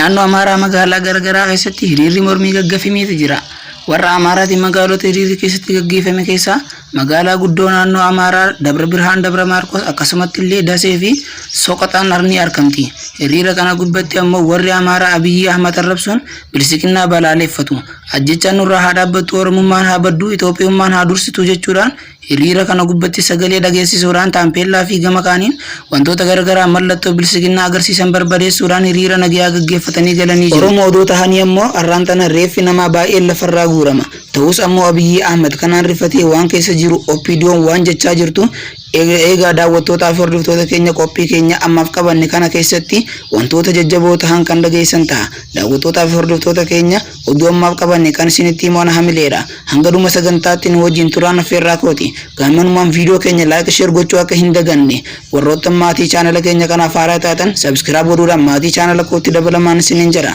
naannoo Amaaraa magaalaa garaagaraa keessatti hiriirri mormii gaggeeffameetu jira. Warra Amaaraatiin magaalota hiriirri keessatti gaggeeffame keessaa magaalaa guddoo naannoo Amaaraa Dabra Birhaan Dabra Maarqos akkasumatti illee Dasee fi Soqotaan ni argamti. Hiriira kana gubbatti ammoo warri Amaaraa Abiyyi Ahmad arrabsuun bilisiginnaa balaaleffatu. Ajjechaan nurraa haa dhaabbattu, Oromummaan haa baddu, Itoophiyummaan haa dursitu jechuudhaan hiriira kana gubbatti sagalee dhageessisuudhaan taampeellaa fi gama kaaniin wantoota garaagaraa mallattoo bilisiginnaa agarsiisan barbadeessuudhaan hiriira nagayaa gaggeeffatanii galanii jiru. Oromoo odoo tahanii ammoo arraan tana reeffi namaa baay'een lafarraa guurama. Ta'us ammoo Abiyyi Ahmad kanaan rifatee waan keessa jiru OPDO'n waan jechaa jirtu eegaa daawwattootaa fi hordoftoota keenya qophii keenya ammaaf qabanne kana keessatti wantoota jajjaboo ta'an kan dhageessan ta'a. Daawwattootaa fi hordoftoota keenya oduu ammaaf qabanne kan isinitti himuun hamileedha. Hanga dhuma sagantaatti nu wajjin turaan affeerraa kooti. Gaamannumaan viidiyoo keenya laayik sheer gochuu akka hin daganne. Warroota maatii chaanala keenya kanaaf haaraa taatan sabskiraayib godhuudhaan maatii chaanala kootti dabalamaan isiniin jedha.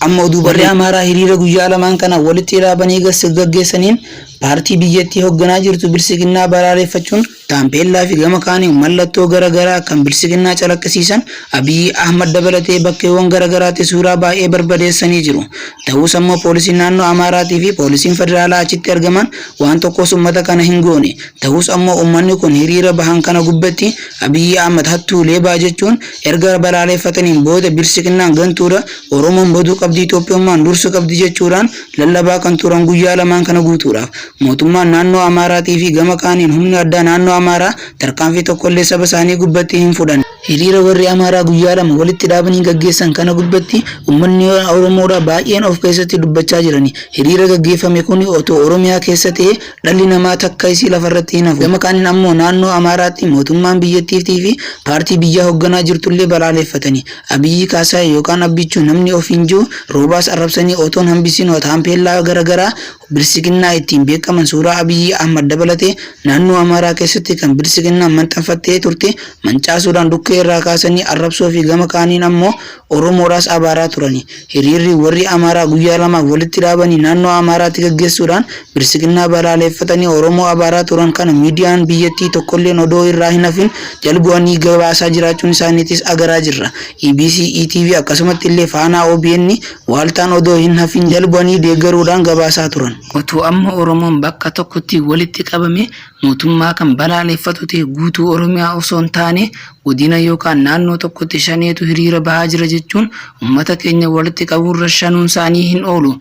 Amma oduu warri Amaaraa hiriira guyyaa lamaan kana walitti dhaabanii gaggeessaniin paartii biyyattii hoogganaa jirtu bilisiginnaa balaaleffachuun taampeellaa fi gama kaaniin mallattoo garaagaraa kan bilisiginnaa calaqqisiisan Abiyyi Ahmad dabalatee bakkeewwan garaagaraatti suuraa baay'ee barbadeessanii jiru. Ta'us ammoo poolisiin naannoo Amaaraatii fi poolisiin federaalaa achitti argaman waan tokkos uummata kana hin goone. Ta'us ammoo uummanni kun hiriira bahan kana gubbatti Abiyyi Ahmad hattuu leebaa jechuun erga balaaleffataniin booda bilisiginnaan gantuudha Oromoon baduu qabdi, Itoophiyummaan dursuu qabdi jechuudhaan lallabaa kan turan guyyaa lamaan kana guutuudhaaf. Mootummaan naannoo Amaaraatii fi gama kaaniin humni addaa naannoo Amaaraa tarkaanfii tokkollee saba isaanii gubbatti hin fudhan. Hiriira warri Amaaraa guyyaa lama walitti dhaabanii gaggeessan kana gubbatti uummanni Oromoodhaa baay'een of keessatti dubbachaa jirani. Hiriira gaggeeffame kun otoo Oromiyaa keessa ta'e dhalli namaa takka isii lafarratti hin hafu. Gama kaaniin ammoo naannoo Amaaraatti mootummaan biyyattiitii fi paartii biyyaa hoogganaa jirtullee balaaleffatani. Abiyyi Kaasaa yookaan Abbichuu namni ofiin jiru roobaas arrabsanii otoon hambisiin taampeellaa garaagaraa bilisiginnaa ittiin beekaman suuraa Abiyyi Ahmad dabalatee naannoo Amaaraa keessatti kan bilisiginnaa maxxanfattee turte mancaasuudhaan dukkee irraa kaasanii arrabsoo fi gama kaaniin ammoo Oromoodhaas abaaraa turani. Hiriirri warri Amaaraa guyyaa lamaaf walitti dhaabanii naannoo Amaaraatti gaggeessuudhaan bilisiginnaa balaaleffatanii Oromoo abaaraa turan kana miidiyaan biyyattii tokkolleen odoo irraa hin hafin jalbu'anii gabaasaa jiraachuun isaaniitis agaraa jirra. EBC, ETV akkasumatti illee Faanaa OBN waaltaan odoo hin hafin jalbu'anii deeggaruudhaan gabaasaa turan. Otoo amma Oromoon bakka tokkotti walitti qabame mootummaa kan balaaleffatu ta'e guutuu Oromiyaa osoo hin taane godina yookaan naannoo tokkotti shaneetu hiriira bahaa jira jechuun uummata keenya walitti qabuurra shanuun isaanii hin oolu.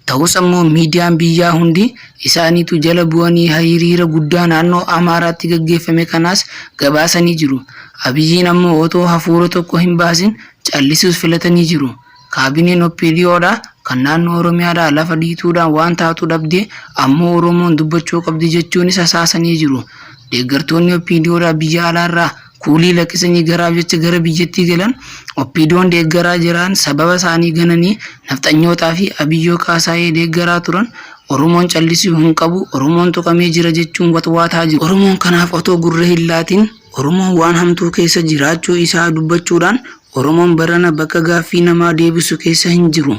Ta'us ammoo miidiyaan biyyaa hundi isaaniitu jala bu'anii hiriira guddaa naannoo Amaaraatti gaggeeffame kanaas gabaasanii jiru. Abiyyiin ammoo otoo hafuura tokko hin baasin callisuus filatanii jiru. Kaabineen OPDOdha kan naannoo Oromiyaadhaa lafa dhiituudhaan waan taatu dhabdee ammoo Oromoon dubbachuu qabdi jechuunis hasaasanii jiru. Deeggartoonni OPDOdhaa biyya alaarraa kuulii lakkisanii garaaf jecha gara biyyattii galan OPDO'n deeggaraa jiran sababa isaanii gananii nafxanyootaa fi Abiyyoo Kaasaayee deeggaraa turan Oromoon callisuu hin qabu, Oromoon tuqamee jira jechuun watwaataa jiru. Oromoon kanaaf otoo gurra hin laatin Oromoon waan hamtuu keessa jiraachuu isaa dubbachuudhaan Oromoon barana bakka gaaffii namaa deebisu keessa hin jiru.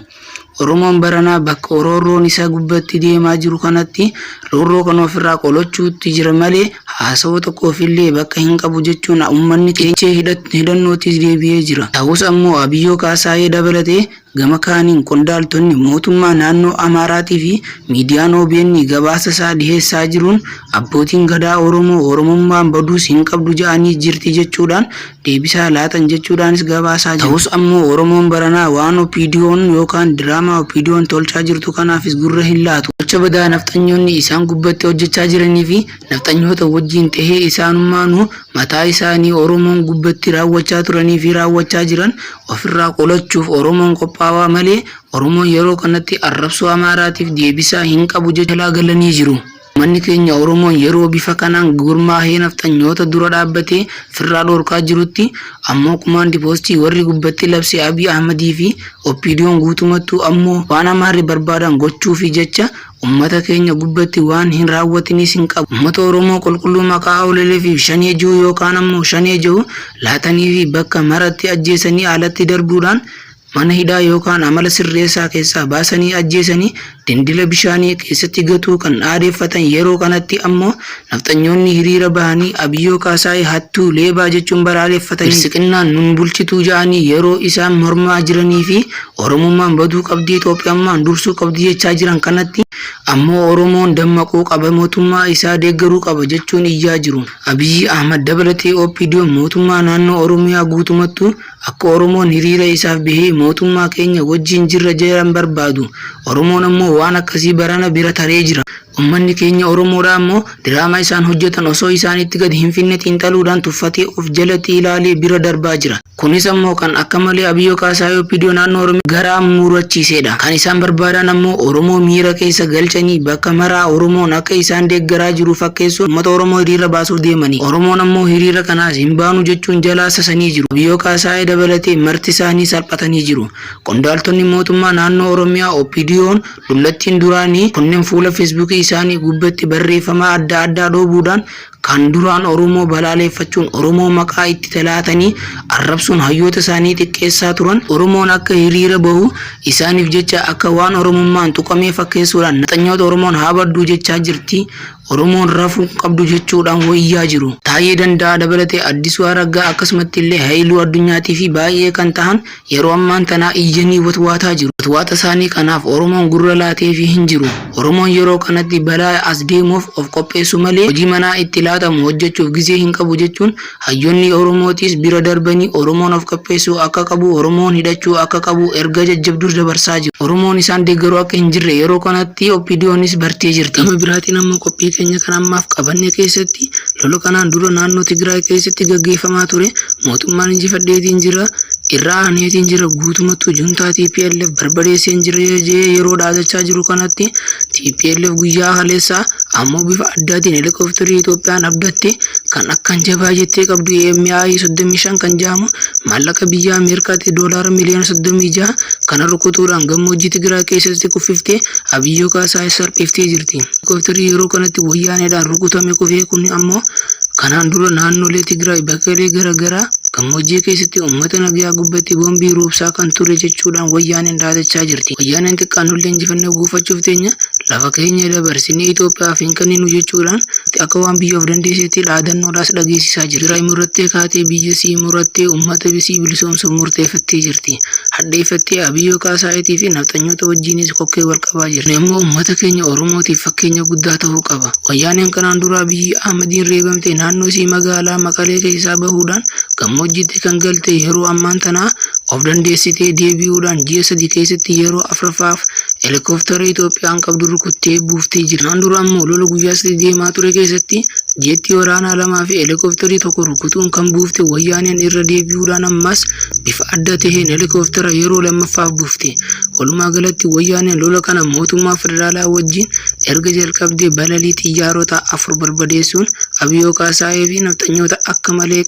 Oromoon barana bakka oroorroon isaa gubbatti deemaa jiru kanatti roorroo kan ofirraa qolachuutti jira malee haasawaa tokkoofillee bakka hin qabu jechuun uummanni keenya hidhannootis deebi'ee jira. Ta'us ammoo Abiyyoo Kaasaayee dabalatee gama kaaniin qondaaltonni mootummaa naannoo Amaaraatii fi miidiyaan OBN gabaasa isaa dhiheessaa jiruun abbootiin gadaa Oromoo Oromummaan baduus hin qabdu jedhanii jirti jechuudhaan deebisaa laatan jechuudhaanis gabaasaa jiru. Ta'us ammoo Oromoon baranaa waan OPDO'n yookaan diraamaa OPDO'n tolchaa jirtu kanaafis gurra hin laatu. Gocha badaa nafxanyoonni isaan gubbatti hojjechaa jiranii fi nafxanyoota wajjin tahee isaanummaanuu mataa isaanii Oromoon gubbatti raawwachaa turanii fi raawwachaa jiran ofirraa qolachuuf Oromoon qophaawaa malee Oromoon yeroo kanatti arrabsoo Amaaraatiif deebisaa hin qabu jechuun galanii jiru. Manni keenya Oromoon yeroo bifa kanaan gurmaa'ee nafxanyoota dura dhaabbatee firraa dhorkaa jirutti ammoo kumaandi poostii warri gubbatti labsee Abiy Ahmadii fi OPDO'n guutumattuu ammoo waan Amaarri barbaadan gochuufi jecha ummata keenya gubbatti waan hin raawwatinis hin qabu. Ummata Oromoo qulqulluu maqaa Olelee fi Shanee Jiru yookaan ammoo Shanee Jiru laatanii fi bakka maratti ajjeesanii alatti darbuudhaan mana hidhaa yookaan amala sirreessaa keessaa baasanii ajjeesanii dindila bishaanii keessatti gatuu kan aadeeffatan yeroo kanatti ammoo nafxanyoonni hiriira bahanii Abiyyoo Kaasaayee hattuu leebaa jechuun balaaleffatanii siqinnaan nun bulchituu ja'anii yeroo isaan mormaa jiranii fi Oromummaan baduu qabdii Itoophiyummaan dursuu qabdii jechaa jiran kanatti ammoo Oromoon dammaquu qaba mootummaa isaa deeggaruu qaba jechuun iyyaa jiru. Abiyyi Ahmad dabalatee OPDO mootummaa naannoo Oromiyaa guutumattuu akka Oromoon hiriira isaaf bahee mootummaa keenya wajjin jirra jedhan barbaadu. Oromoon ammoo waan akkasii barana bira taree jira. Ummanni keenya Oromoodhaa ammoo diraamaa isaan hojjetan osoo isaanitti gad hin finne xiinxaluudhaan tuffatee of jalatti ilaalee bira darbaa jira. Kunis ammoo kan akka malee Abiyyoo Kaasaayee OPDO naannoo Oromiyaa garaa murachiisedha. Kan isaan barbaadan ammoo Oromoo miira keessa galchanii bakka maraa Oromoon akka isaan deeggaraa jiru fakkeessu uummata Oromoo hiriira baasuuf deemanii. Oromoon ammoo hiriira kanaas hin baanu jechuun jalaa sasanii jiru. Abiyyoo Kaasaayee dabalatee marti isaanii salphatanii jiru. Qondaaltonni mootummaa naannoo Oromiyaa OPDO'n dullattiin duraanii kunneen fuula Feesbuukii isaanii gubbatti barreeffama adda addaa dhoobuudhaan kan duraan Oromoo balaaleffachuun Oromoo maqaa itti talaatanii arrabsuun hayyoota isaanii xiqqeessaa turan Oromoon akka hiriira bahu isaaniif jecha akka waan Oromummaan tuqamee fakkeessuudhaan nafxanyoota Oromoon haa badduu jechaa jirti. Oromoon rafuu qabdu jechuudhaan wayyaa jiru. Taayee Danda'a dabalatee Addisuu Araggaa akkasumatti illee Haayiluu Addunyaatii fi baay'ee kan tahan yeroo ammaan tanaa iyyanii watwaataa jiru. Watwaata isaanii kanaaf Oromoon gurra laatee fi hin jiru. Oromoon yeroo kanatti balaa as deemuuf of qopheessu malee hojii manaa itti laatamu hojjechuuf gizee hin qabu jechuun hayyoonni Oromootis bira darbanii Oromoon of qopheessuu akka qabu Oromoon hidhachuu akka qabu erga jajjabduu dabarsaa jiru. Oromoon isaan deeggaruu akka hin jirre yeroo kanatti OPDO'nis bartee jirti. Gama biraatiin ammoo qophii keenya kan ammaaf qabanne keessatti lola kanaan dura naannoo Tigraay keessatti gaggeeffamaa ture mootummaan injifadheetiin jira irraa aaneetiin jira guutumatti juntaa TPLF barbadeesseen jira yeroo dhaadachaa jiru kanatti TPLF guyyaa haleessaa ammoo bifa addaatiin helikoophitarii Itoophiyaan abdatte kan akkan jabaa jettee qabdu MI 35 kan jedhamu maallaqa biyya Ameerikaatti doolaara miliyoona 36 kana rukutuudhaan gammoojjii Tigraay keessatti kuffiftee Abiyyoo Kaasaayee salphiftee jirti. Helikoophitarii yeroo kanatti wayyaanedhaan rukutame kufee kun ammoo kanaan dura naannolee Tigraay bakkeelee garaagaraa gammoojjii keessatti uummata nagaa gubbatti boombii roobsaa kan ture jechuudhaan wayyaaneen dhaadachaa jirti. Wayyaaneen xiqqaan hullee injifannoo guufachuuf teenya lafa keenya dabarsinee Itoophiyaaf hin kenninu jechuudhaan akka waan biyya of dandeesseetti dhaadannoodhaas dhageessisaa jirti. Tigraay murrattee kaatee biyya sii murrattee uummata bisii bilisoomsuuf murteeffattee jirti. Hadheeffattee Abiyyoo Kaasaayeetii fi nafxanyoota wajjinis kokkee wal qabaa jirti. Ammoo uummata keenya Oromootiif fakkeenya guddaa ta'uu qaba. Wayyaaneen kanaan dura Abiyyi Ahmadiin reebamte naannoo isii magaalaa Maqalee keessaa bahuudhaan gammoojjiitti kan galte yeroo ammaan tanaa of dandeessitee deebi'uudhaan ji'a 3 keessatti yeroo afraffaaf helikoophitara Itoophiyaan qabdu rukuttee buuftee jirti. Kanaan dura ammoo lola guyyaa 3 deemaa ture keessatti jeetti waraanaa 2 fi helikoophitarii 1 rukutuun kan buufte wayyaaneen irra deebi'uudhaan ammas bifa adda taheen helikoophitara yeroo lammaffaaf buufte. Walumaa galatti wayyaaneen lola kana mootummaa federaalaa wajjin erga jalqabdee balalii xiyyaarota 4 barbadeessuun Abiyyoo Kaasaayee fi nafxanyoota akka malee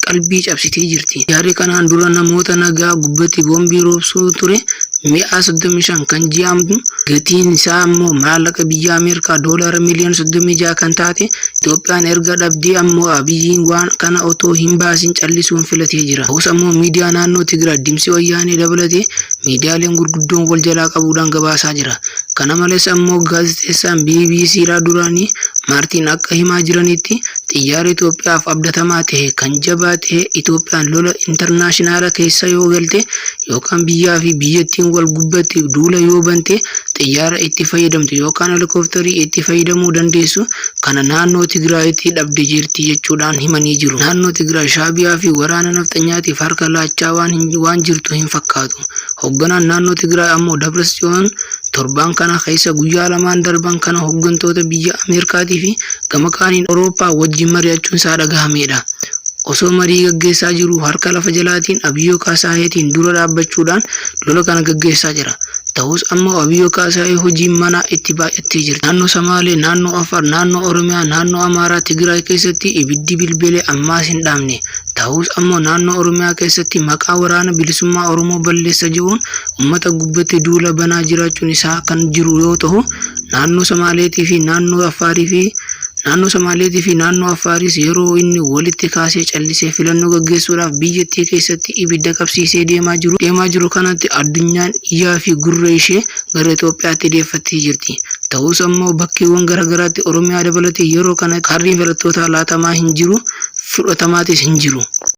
qalbii cabsitee jirti. Yaari kanaan dura namoota nagaa gubbatti boombii roobsuu ture 135 kan jedhamtu gatiin isaa ammoo maallaqa biyya Ameerikaa doolaara miliyoona 36 kan taate Itoophiyaan erga dhabdee ammoo Abiyyiin waan kana otoo hin baasin callisuun filatee jira. Ta'us ammoo miidiyaa naannoo Tigraay dimsi wayyaanee dabalatee miidiyaaleen gurguddoon wal jalaa qabuudhaan gabaasaa jira. Kana malees ammoo gaazexeessaan BBC dhaa duraanii Maartiin akka himaa jiranitti xiyyaara Itoophiyaaf abdatamaa ta'e kan jabaa ta'e Itoophiyaan lola intarnaashinaala keessa yoo galte yookaan biyyaa fi biyyattiin wal gubbatti duula yoo bante xiyyaara itti fayyadamtu yookaan helikoophitarii itti fayyadamuu dandeessu kana naannoo Tigraayitti dhabde jirti jechuudhaan himanii jiru. Naannoo Tigraay Shaabiyaa fi waraana nafxanyaatiif harka laachaa waan jirtu hin fakkaatu. Hoogganaan naannoo Tigraay ammoo Dabratsiyoon torban kana keessa guyyaa lamaan darban kana hooggantoota biyya Ameerikaatii fi gama kaaniin Awurooppaa wajjin mari'achuun isaa dhagahameedha. Osoo marii gaggeessaa jiru harka lafa jalaatiin Abiyyoo Kaasaayeetiin dura dhaabbachuudhaan lola kana gaggeessaa jira. Ta'us ammoo Abiyyoo Kaasaayee hojiin manaa itti baay'attee jirti. Naannoo Somaalee, naannoo Afar, naannoo Oromiyaa, naannoo Amaaraa, Tigraay keessatti ibiddi bilbilee ammaas hin dhaamne. Ta'us ammoo naannoo Oromiyaa keessatti maqaa waraana bilisummaa Oromoo balleessa jedhuun uummata gubbatti duula banaa jiraachuun isaa kan jiru yoo ta'u, naannoo Somaaleetii fi naannoo Afaarii fi Naannoo Somaaleetii fi naannoo Affaaris yeroo inni walitti kaasee callisee filannoo gaggeessuudhaaf biyyattii keessatti ibidda qabsiisee deemaa jiru kanatti addunyaan iyyaa fi gurra ishee gara Itoophiyaatti deeffattee jirti. Ta'us ammoo bakkeewwan garaagaraatti Oromiyaa dabalatee yeroo kana kaardiin filattootaa laatamaa hin jiru, fudhatamaatis hin jiru.